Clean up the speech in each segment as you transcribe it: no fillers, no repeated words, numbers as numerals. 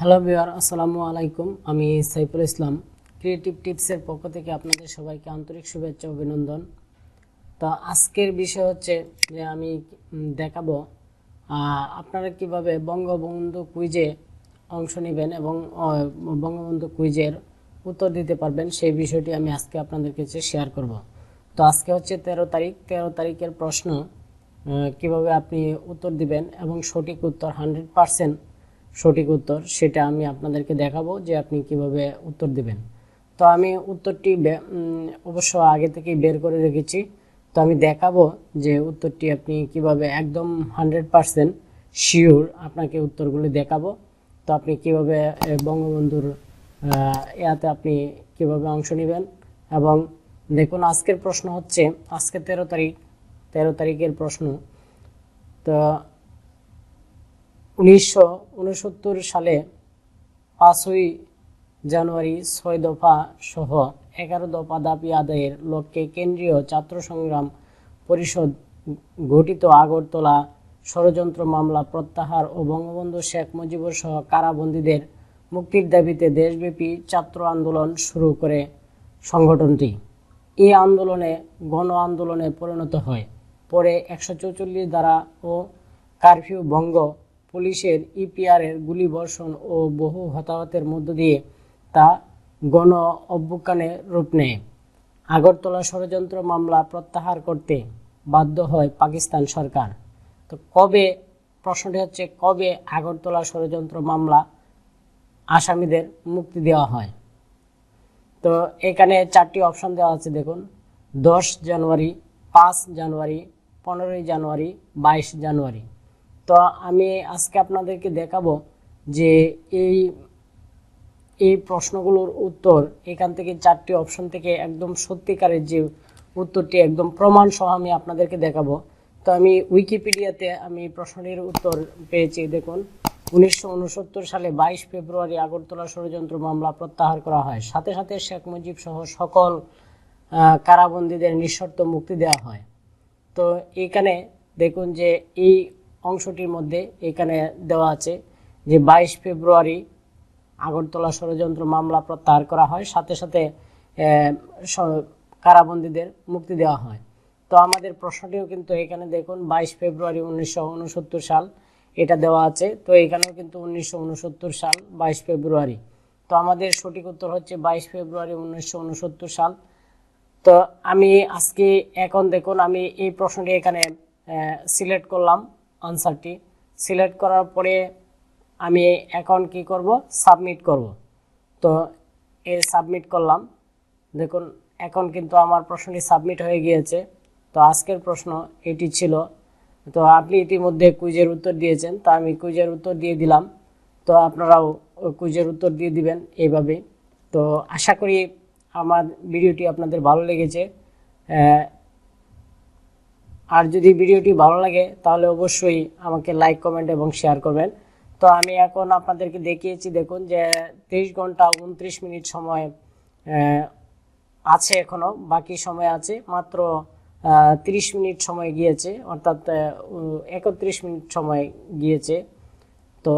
Hello viewer, আসসালামু আলাইকুম। আমি সাইফুল ইসলাম, ক্রিয়েটিভ টিপসের পক্ষ থেকে আপনাদের সবাইকে আন্তরিক শুভেচ্ছা অভিনন্দন। তো আজকের বিষয় হচ্ছে যে আমি দেখাবো আপনারা কিভাবে বঙ্গবন্ধু কুইজে অংশ নেবেন এবং বঙ্গবন্ধু কুইজের উত্তর দিতে পারবেন, সেই বিষয়টি আমি আজকে আপনাদের কাছে শেয়ার করব। তো আজকে হচ্ছে 13 তারিখ। 13 তারিখের প্রশ্ন কিভাবে আপনি উত্তর দিবেন এবং সঠিক উত্তর 100% সঠিক উত্তর, সেটা আমি আপনাদেরকে দেখাবো যে আপনি কিভাবে উত্তর দিবেন। তো আমি উত্তরটি অবশ্য আগে থেকেই বের করে রেখেছি। তো আমি দেখাবো যে উত্তরটি আপনি কিভাবে একদম 100% শিওর আপনাকে উত্তরগুলি দেখাবো। তো আপনি কিভাবে বঙ্গবন্ধুর ইয়াতে আপনি কিভাবে অংশ নেবেন। এবং দেখুন, আজকের প্রশ্ন হচ্ছে, আজকে 13 তারিখ, 13 তারিখের প্রশ্ন। তো 1969 সালে 5ই জানুয়ারি 6 দফা সহ 11 দফা দাবি আদায়ের লক্ষ্যে কেন্দ্রীয় ছাত্র সংগ্রাম পরিষদ গঠিত আগরতলা ষড়যন্ত্র মামলা প্রত্যাহার ও বঙ্গবন্ধু শেখ মুজিবুর সহ কারাবন্দীদের মুক্তির দাবিতে দেশব্যাপী ছাত্র আন্দোলন শুরু করে সংগঠনটি। এই আন্দোলনে গণ আন্দোলনে পরিণত হয়। পরে 144 ধারা ও কারফিউ ভঙ্গ, পুলিশের ইপিআরের গুলিবর্ষণ ও বহু হতাহতের মধ্য দিয়ে তা গণ অভ্যুত্থানের রূপ নেয়। আগরতলা ষড়যন্ত্র মামলা প্রত্যাহার করতে বাধ্য হয় পাকিস্তান সরকার। তো কবে, প্রশ্নটি হচ্ছে কবে আগরতলা ষড়যন্ত্র মামলা আসামিদের মুক্তি দেওয়া হয়। তো এখানে 4টি অপশন দেওয়া আছে, দেখুন। 10 জানুয়ারি, 5 জানুয়ারি, 15 জানুয়ারি, 22 জানুয়ারি। তো আমি আজকে আপনাদেরকে দেখাবো যে এই প্রশ্নগুলোর উত্তর এখান থেকে 4টি অপশন থেকে একদম সত্যিকারের যে উত্তরটি একদম প্রমাণ সহ আমি আপনাদেরকে দেখাবো। তো আমি উইকিপিডিয়াতে আমি প্রশ্নটির উত্তর পেয়েছি। দেখুন, 1969 সালে 22 ফেব্রুয়ারি আগরতলা ষড়যন্ত্র মামলা প্রত্যাহার করা হয়। সাথে সাথে শেখ মুজিব সহ সকল কারাবন্দীদের নিঃশর্ত মুক্তি দেওয়া হয়। তো এখানে দেখুন যে এই অংশটির মধ্যে এখানে দেওয়া আছে যে 22 ফেব্রুয়ারি আগরতলা ষড়যন্ত্র মামলা প্রত্যাহার করা হয়, সাথে সাথে কারাবন্দীদের মুক্তি দেওয়া হয়। তো আমাদের প্রশ্নটিও কিন্তু এখানে দেখুন 22 ফেব্রুয়ারি 1969 সাল এটা দেওয়া আছে। তো এখানেও কিন্তু 1969 সাল 22 ফেব্রুয়ারি। তো আমাদের সঠিক উত্তর হচ্ছে 22 ফেব্রুয়ারি 1969 সাল। তো আমি আজকে এখন দেখুন, আমি এই প্রশ্নটি এখানে সিলেক্ট করলাম, আনসারটি সিলেক্ট করার পরে আমি এখন কি করব, সাবমিট করব। তো সাবমিট করলাম। দেখুন, এখন কিন্তু আমার প্রশ্নটি সাবমিট হয়ে গিয়েছে। তো আজকের প্রশ্ন এটি ছিল। তো আপনি ইতিমধ্যে কুইজের উত্তর দিয়েছেন, তো আমি কুইজের উত্তর দিয়ে দিলাম। তো আপনারাও কুইজের উত্তর দিয়ে দিবেন এইভাবে। তো আশা করি আমার ভিডিওটি আপনাদের ভালো লেগেছে। আর যদি ভিডিওটি ভালো লাগে তাহলে অবশ্যই আমাকে লাইক, কমেন্ট এবং শেয়ার করবেন। তো আমি এখন আপনাদেরকে দেখিয়েছি, দেখুন যে 23 ঘন্টা 29 মিনিট সময় আছে, এখনো বাকি সময় আছে মাত্র 30 মিনিট সময় গিয়েছে, অর্থাৎ 31 মিনিট সময় গিয়েছে। তো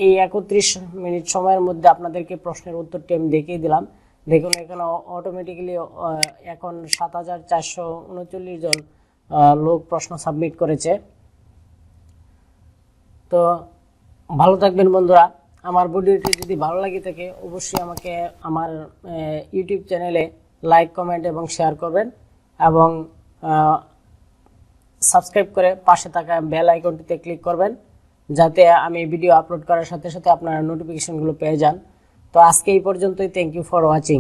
এই 31 মিনিট সময়ের মধ্যে আপনাদেরকে প্রশ্নের উত্তরটি আমি দেখিয়ে দিলাম। দেখুন, এখানে অটোমেটিক্যালি এখন 7439 জন লোক প্রশ্ন সাবমিট করেছে। তো ভালো থাকবেন বন্ধুরা। আমার ভিডিওটি যদি ভালো লাগে থাকে অবশ্যই আমাকে আমার ইউটিউব চ্যানেলে লাইক, কমেন্ট এবং শেয়ার করবেন এবং সাবস্ক্রাইব করে পাশে থাকা বেল আইকনটিতে ক্লিক করবেন, যাতে আমি ভিডিও আপলোড করার সাথে সাথে আপনারা নোটিফিকেশনগুলো পেয়ে যান। তো আজকে এই পর্যন্তই। Thank you for watching.